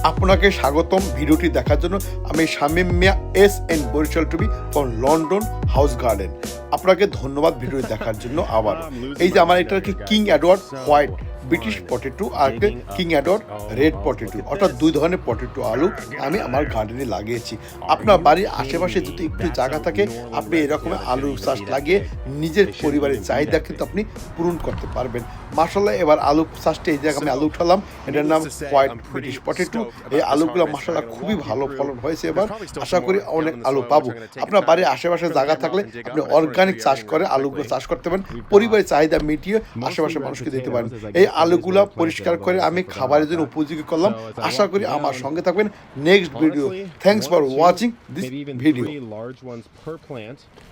আপনাকে স্বাগতম ভিডিওটি দেখার জন্য। আমি শামীম মিয়া SN বরিশাল টুবি ফ্রম লন্ডন হাউস গার্ডেন। আপনাকে ধন্যবাদ ভিডিওটি দেখার জন্য। আবার এই যে আমার এটা কি King Edward white British potato আর একটা কিং এডওয়ার্ড রেড পটেটো, অর্থাৎ দুই ধরনের পটেটো আলু আমি আমার গার্ডেনে লাগিয়েছি। আপনার বাড়ির আশেপাশে যদি একটু জায়গা থাকে, আপনি এরকম আলু চাষ লাগিয়ে নিজের পরিবারের চাহিদা কিন্তু আপনি পূরণ করতে পারবেন। মাশাআল্লাহ, এবার আলু চাষটা এই জায়গায় আমি আলু উঠালাম, এটার নাম হোয়াইট ব্রিটিশ পটেটো। এই আলুগুলো মাশাআল্লাহ খুবই ভালো ফলন হয়েছে। এবার আশা করি অনেক আলু পাবো। আপনার বাড়ির আশেপাশে জায়গা থাকলে আপনি অর্গানিক চাষ করে আলুগুলো চাষ করতে পারেন, পরিবারের চাহিদা মিটিয়ে আশেপাশের মানুষকে দিতে পারেন। এই আলুগুলো পরিষ্কার করে আমি খাবারের জন্য উপযোগী করলাম। আশা করি আমার সঙ্গে থাকবেন next video. Thanks for watching this video.